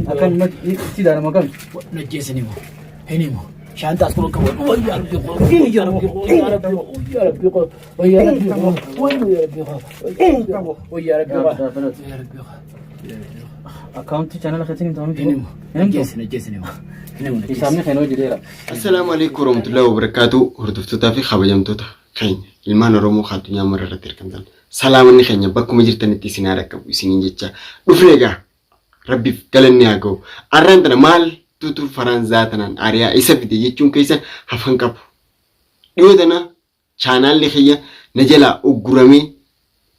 akan tidak ada makan. نجسني مو هني مو شانت أسكون كمان ويا ربي ويا ربي ويا ربي ويا ربي ويا ربي ويا ربي account channel khatin tamam نجسني مو isaamni khaynoo jireera. Assalamu alaikum warahmatullahi wabarakatuh. Hordoftoota fi kabajamtoota keenya ilmaan Oromoo addunyaa mara irratti argamtan. Salaamanni keenya bakkuma jirtanitti isin haa dhaqqabu isiniin jecha dhufne egaa Rabbiif galanni haa ga'u. Arraan tana maal tutu Faransaa tanaan ariyaa isa fide jechuun keessan hafan qabu. Dhiyoo tana chaanaalli kiyya na jalaa ugguramee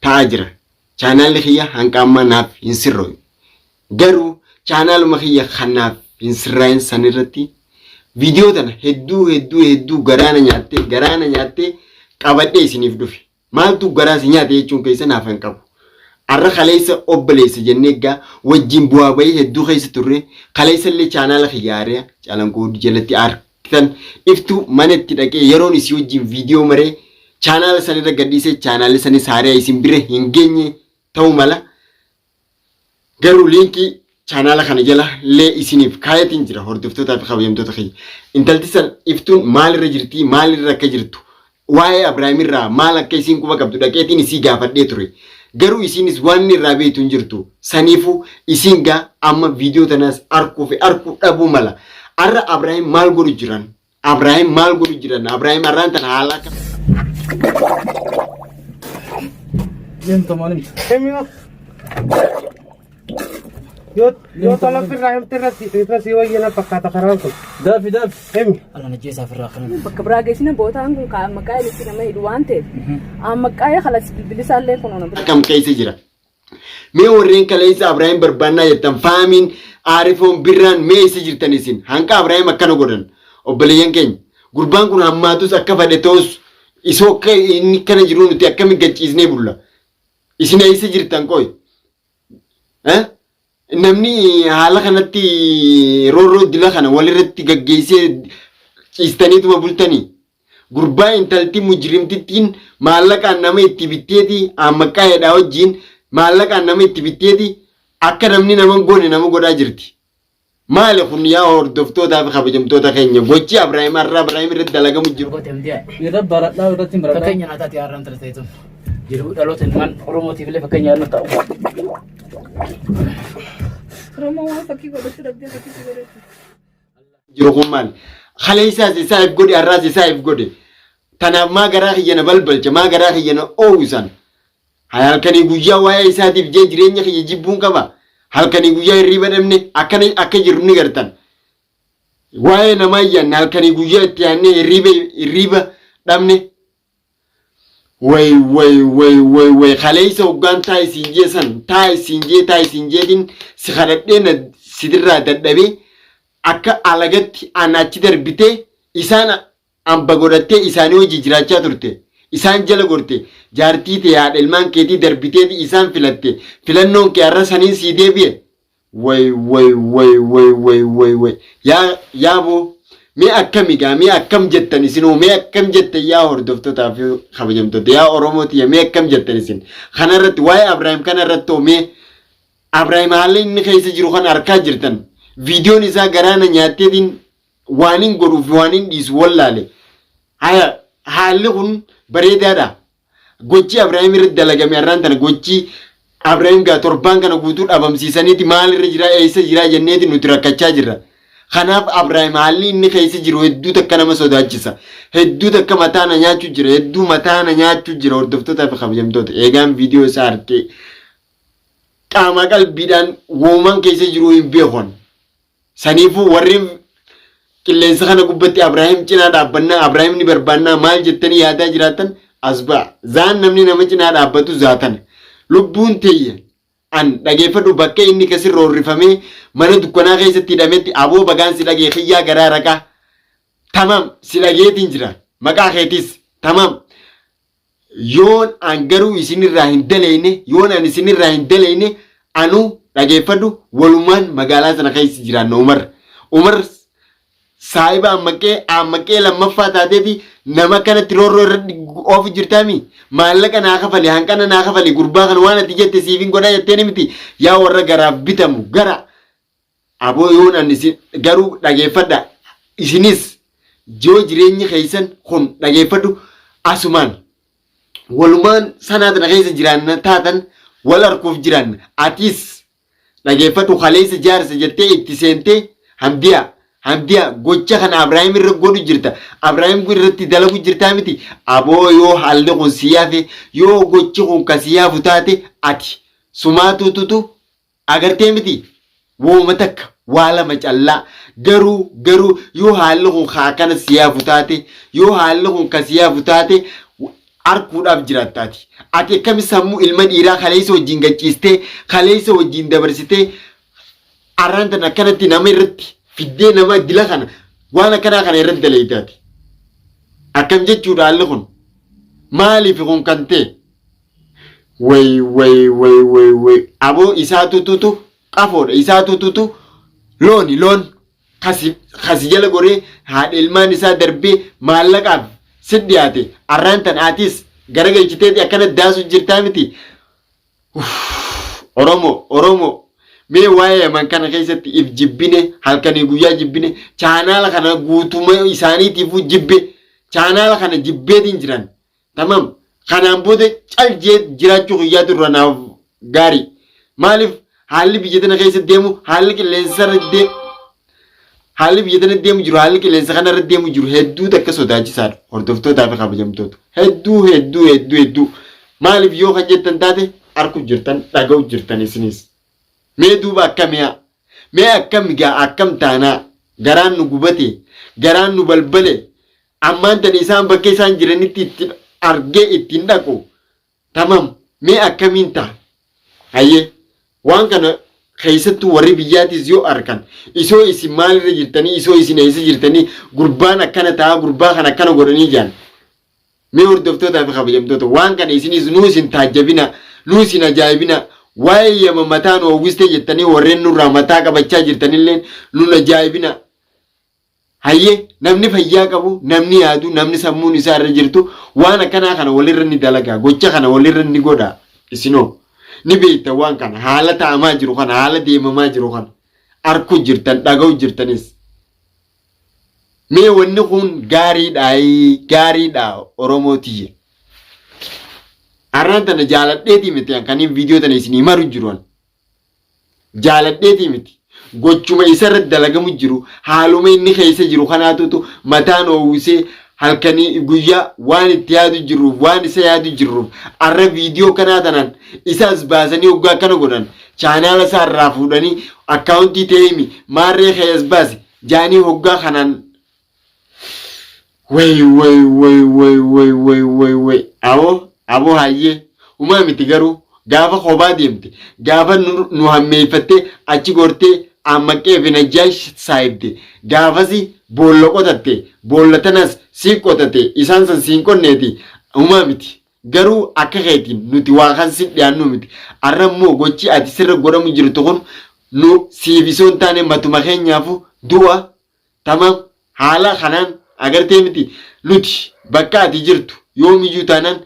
ta'aa jira. Chaanaalli kiyya hanqaammaa naaf hin sirrooyu. Garuu chaanaaluma kiyya kanaaf hin sirraayin sanirratti viidiyoo tana hedduu garaana nyaattee qabadhee isiniif dhufe. Maaltu garaasi nyaate jechuun keessan hafan qabu. Arra kaleessa obboleessa jennee egaa wajjin bu'aa bahii hedduu keessa turre kaleessa illee chaanaala kiyyaaree caalangoo jalatti argitan iftuu mana itti dhaqee yeroon isii wajjin viidiyoo maree chaanaala sanirra gadhiisee chaanaalli sanis haariyaa isin bira hin geenye ta'uu mala. Garuu liinkii chaanaala kana jala illee isiniif kaayatiin jira hordoftootaa fi kabajamtoota kiyya. Intalti san iftuun maalirra jirti maalirra akka jirtu waa'ee Abrahaamirraa maal akka isiin quba qabdu dhaqeetiin isii gaafadhee ture. Garuu isinis waan irraa beektu hin jirtu. Saniifuu isiin gaa amma viidiyoo tanas arkuu dhabuu mala. Arra Abrahaam maal godhu jiran? Abrahaam arraan tana haala akka Jento malim. Yo tolong Ibrahim terasi wajana pakata karanku. Daf. أنا نجيسها في الآخر بكبراجي سنا بوتا عنكم كمكاي لسنا ما يدوانته مكاي خلاص بلسان لين كنا kam keessa jira. Mee warreen kaleessa Abrahaam barbaannaa jettan faamiin aarifoon birraan mee isa jirtan isin hanqa Abrahaam akkana godhan obboleeyyan keenya gurbaan kun hammaatus akka fadhe ta'us isoo akka inni kana jiru nuti akkamiin gachiisnee bulla isin isa jirtan qoy namni haala kanatti roorroo dila kana walirratti gaggeessee ciistaniituma bultanii gurbaa intalti mujrimtittiin maallaqaan nama itti bitteeti ammaqaa hedhaa wajjiin maallaqaan nama itti bitteeti akka namni nama goone nama godhaa jirti. Maali kun yaa hordoftootaa fi kabajamtoota keenya gochi Abrahaam irratti dalagamu jiru. Irra baradhaa irratti baradhaa. فكين أنا تاتي أرام ترتيتم جرو دلوت من روموتي في اللي فكين أنا تاو رما وافقي قدرت ربي فكي قدرت Jiru kun maali? Kaleessaas isaaf godhe arraas isaaf godhe. Tanaaf maa garaa kiyyana balbalcha maa garaa kiyyana oowisan. Halkanii guyyaa waa'ee isaatiif jee jireenya kiyya jibbuun qaba. Halkanii guyyaa hirriba dhabne akka jiru ni gartan. Waa'ee namaa iyyanne halkanii guyyaa itti yaannee hirriba dhabne. Way kaleessa hoggaan taa isin jeetiin si kadhadhee sidirraa dadhabee akka alagatti achi darbitee isaan amba godhattee isaanii hojii jiraachaa turte. Isaan jala gorte jaartii ta'e haadha ilmaan keetii darbitee isaan filatte filannoon kee har'a saniin sii deebi'e. Yaaboo mee akkam jettan isinoo mee akkam jettan yaa hordoftootaa fi kabajamtoota yaa Oromooti mee akkam jettan isin kanarratti waa'ee Abrahaam kanarratti mee Abrahaam haalli inni keessa jiru kan arkaa jirtan viidiyoon isaa garaana nyaatteetiin waan hin godhuuf waan hin dhiisu wallaale. Haalli kun bareedaadha. Gochi Abrahaam irratti dalagame arraan tana gochi Abrahaam gaa torbaan kana guutuu dhabamsiisaniiti maalirra jira eessa jira jenneeti nuti rakkachaa jirra. Kanaaf Abrahaam haalli inni keessa jiru hedduu takka nama sodaachisa. Hedduu takka mataa na nyaachuu jira hordoftootaa fi kabajamtoota. Eegaan viidiyoo isaa argee qaama qalbiidhaan uumaan keessa jiru hin beekon. Saniifuu warri qilleensa kana gubbatti Abrahaam cinaa dhaabbannaa Abrahaam ni barbaannaa maal jettanii yaadaa jiraatan asbaa zaan namni nama cinaa dhaabbatu zaatan lubbuun teeyya an dhageeffadhu bakka inni kasirra horrifamee mana dukkanaa keessatti hidhametti aboo bagaan si dhagee xiyyaa garaa raqaa tamam si dhageetiin jira maqaa keetis tamam yoon an garuu isinirraa hin daleyne anu dhageeffadhu walumaan magaalaa sana keessa jiraanna Umar saahiba ammaqqee lammaffaa taateeti nama kanatti roorroo irratti oofu jirtaami maallaqa naa kafali hanqana naa kafali gurbaa kana waan ati jette siifin godhaa jetteen miti yaa warra garaaf bitamu gara aboo yoon an isin garuu dhageeffadha isinis joo jireenyi keessan kun dhageeffadhu asumaan walumaan sanaatana keessa jiraanna taatan wal arguuf jiran atis dhageeffadhu kaleessa jaarsa jettee itti seentee hamdiya gocha kana Abrahaam irra godhu jirta Abrahaam irratti dalagu jirta miti aboo yoo haalli kun siyaafe yoo gochi kun kasiyaafu taate ati sumaatututu agartee miti wooma takka waa lama callaa garuu yoo haalli kun kana siyaafu taate yoo haalli kun kasiyaafu taate arkuudhaaf jiraattaati ati akkami sammuu ilma dhiiraa kaleessa wajjin gachiistee kaleessa wajjin dabarsitee arraantan akkanatti nama irratti fiddee nama dila kana waan akkanaa kana irratti daleeytaati akkam jechuudha haalli kun maaliif kun kan ta'e way aboo isaa tututu qafoodha isaa tututu loon kasi jala goree haadha ilmaan isaa darbee maallaqaaf si dhiyaate arraantan atis garagalchiteeti akkana daasu jirtaa miti Oromoo mee waa'ee man kana keessatti if jibbine halkanii guyyaa jibbine chaanaala kana guutuma isaaniitiifuu jibbe chaanaala kana jibbeetiin jiran tamam kanaan booda caljee jiraachuu guyyaa turra naaf gaarii maaliif haalli biyya tana keessa deemu haalli qilleensa deemu haalli qilleensa kana irra deemu jiru hedduu takka sodaachisaadha hordoftootaa fi kabajamtoota hedduu maaliif yoo kan jettan taate arguu jirtan dhaga'u jirtan isinis mee duuba akkam taanaa garaan nu gubate garaan nu balbale ammaan tan isaan bakka isaan jiranitti itti argee ittiin dhaqu tamam mee akkamiin ta'a hayyee waan kana keessattuu warri biyyaatis yoo arkan isoo isin maalirra jirtanii isoo isin eessa jirtanii gurbaan akkana ta'a gurbaa kana akkana godhanii jaan mee hordoftootaa fi kabajamtoota waan kana isinis nuu isin taajjabina nuu isin ajaa'ibina waa'ee yama mataan oowwiste jettanii warreen nurraa mataa qabachaa jirtanillee nun ajaa'ibina hayyee namni fayyaa qabu namni yaadu namni sammuun isaa irra jirtu waan akkanaa kana walirra ni dalagaa gocha kana walirra ni godha isinoo ni beekta waan kana haala ta'amaa jiru kana haala deemamaa jiru kana arguu jirtan dhaga'u jirtanis mee wanni kun gaariidha Oromootii arraan tana jaaladheetii miti kaniin viidiyoo tana isinii maru jiru jaaladheetii miti gochuma isarra dalagamu jiru haaluma inni keessa jiru kanaatutu mataan oowwisee halkanii guyyaa waan itti yaadu jiruuf waan isa yaadu jiruuf arra viidiyoo kanaa tanaan isaas baasanii hoggaa kana godhan chaanaala isaa irraa fuudhanii akkaawuntii ta'eemi maarree keeyas baase jaanii hoggaa kanaan way aboo hayyee umaa miti garuu gaafa kophaa deemte gaafa nu hammeeffattee achi gortee ammaqqee fi najjaa saayibde gaafasi boolla qotatte boolla tanas sii qotate isaan san siin qonneeti umaa miti garuu akka keetiin nuti waa kan si dhiyaannu miti arrammoo gochi ati sirra godhamu jirtu kun nu siifisoon taane matuma keenyaafu du'a tamam haala kanaan agartee miti nuti bakka ati jirtu yoomiyyuu taanaan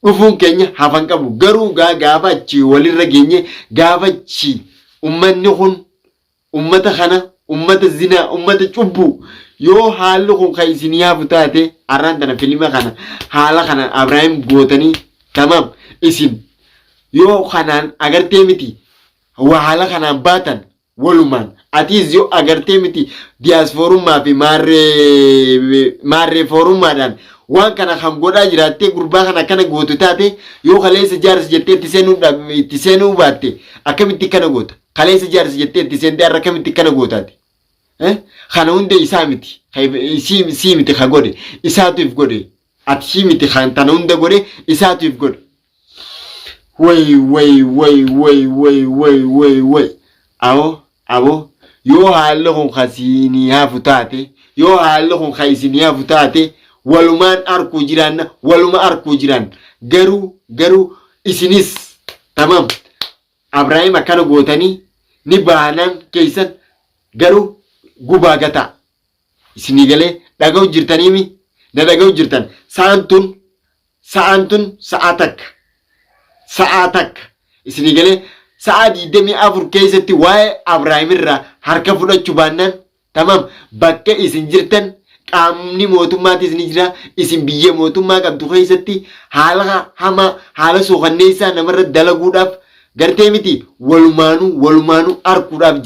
dhufuun keenya hafan qabu garuu gaafa achi walirra geenye gaafa achi ummanni kun ummata kana ummata zinaa ummata cubbuu yoo haalli kun kan isin yaafu taate arraan tana filima kana haala kana Abrahaam gootanii tamam isin yoo kanaan agartee miti haala kanaan baatan walumaan atis yoo agartee miti diyaasfoorummaa fi maarree foorummaadhaan waan kana kan godhaa jiraattee gurbaa kana kana gootu taate yoo kaleessa jaarsa jettee itti seenuu baatte akkamitti kana goota kaleessa jaarsa jettee itti seentee har'a akkamitti kana gootaati kana hunda isaa miti sii miti ka godhe isaatuif godhe ati sii miti kan tana hunda godhe isaatuif godhe way aboo yoo haalli kun kasiinii hafu taate yoo haalli kun kaisinii hafu taate walumaan arkuu jiraanna waluma arkuu jiraan garuu isinis tamam Abrahaam akkana gootanii ni baanaan keessan garuu gubaa gataa isinii galee dhaga'u jirtaniimi na dhaga'u jirtan sa'aan tun sa'a takka isinii galee sa'a 24 keessatti waa'ee Abrahaam irraa harka fudhachuu baannaan tamam bakka isin jirtan qaamni mootummaatis ni jira isin biyya mootummaa qabdu keessatti haala hamaa haala suukanneessaa namarra dalaguudhaaf gartee miti walumaanuu arkuudhaaf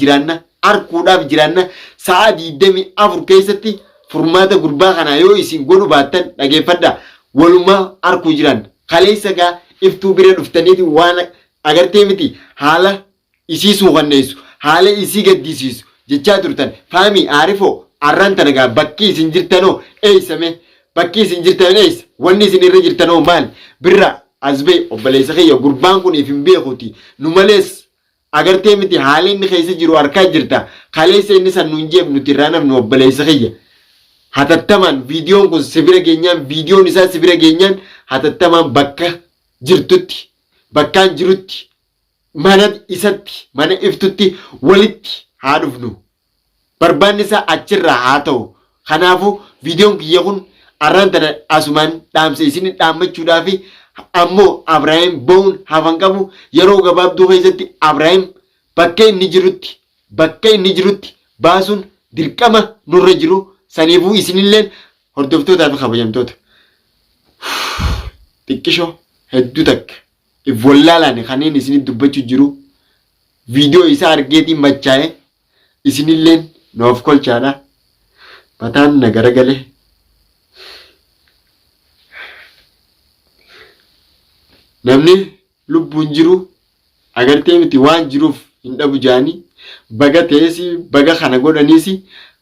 jiraanna sa'a 24 keessatti furmaata gurbaa kana yoo isin godhu baattan dhageeffadha walumaa arkuu jiran kaleessa gaa iftuu bira dhuftaniiti waan agartee miti haala isii suukanneessu haala isii gaddisiisu jechaa turtan faamii aarifoo arraan tanagaa bakki isin jirtanoo eeysame bakki isin jirtan eeysa wanni isin irra jirtanoo maali birra asbee obboleessa kiyya gurbaan kun if hin beekuuti nu malees agartee miti haala inni keessa jiru harkaa jirta kaleessa inni san nuun jeeb nuti irraa namnu obboleessa kiyya hatattamaan viidiyoon kun sibira geenyaan viidiyoon isaa sibira geenyaan hatattamaan bakka jirtutti bakkaan jirutti mana isatti mana iftutti walitti haa dhufnu barbaanni isaa achirraa haa ta'u kanaafu viidiyoon kiyya kun arraan tana asumaan dhaamsa isin dhaammachuudhaafi ammoo Abrahaam bo'uun hafan qabu yeroo gabaabduu keessatti Abrahaam bakka inni jirutti baasuun dirqama nurra jiru saniifuu isinilleen hordoftootaa fi kabajamtoota xiqqishoo hedduu takka if wallaalaan kanneen isinit dubbachuu jiru viidiyoo isaa argeetiin machaa'e isinilleen noof kolchaadha mataan na garagalee namni lubbuun jiru agartee miti waan jiruuf hin dhabu jaanii baga ta'eesi baga kana godhaniisi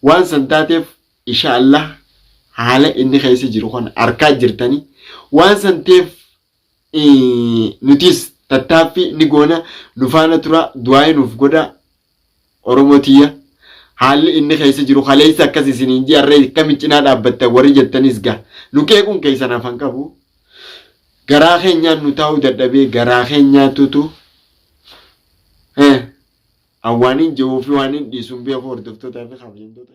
waan san taateef inshaallah haala inni keessa jiru kana harkaa jirtanii waan san ta'eef nutis tattaaffii ni goona nu faana tura du'aa nuuf godha oromotiyya haalli inni keessa jiru kaleessa akkas isiniin ji'arree akkami cinaa dhaabbatta warri jettanis gaa nu qeequun keessan hafan qabu garaa keenyaan nu taa'uu dadhabee garaa keenyaatutu awwaaniin jiruu fi waaniin dhiisuun beeku hordoftootaa fi kabajamtoota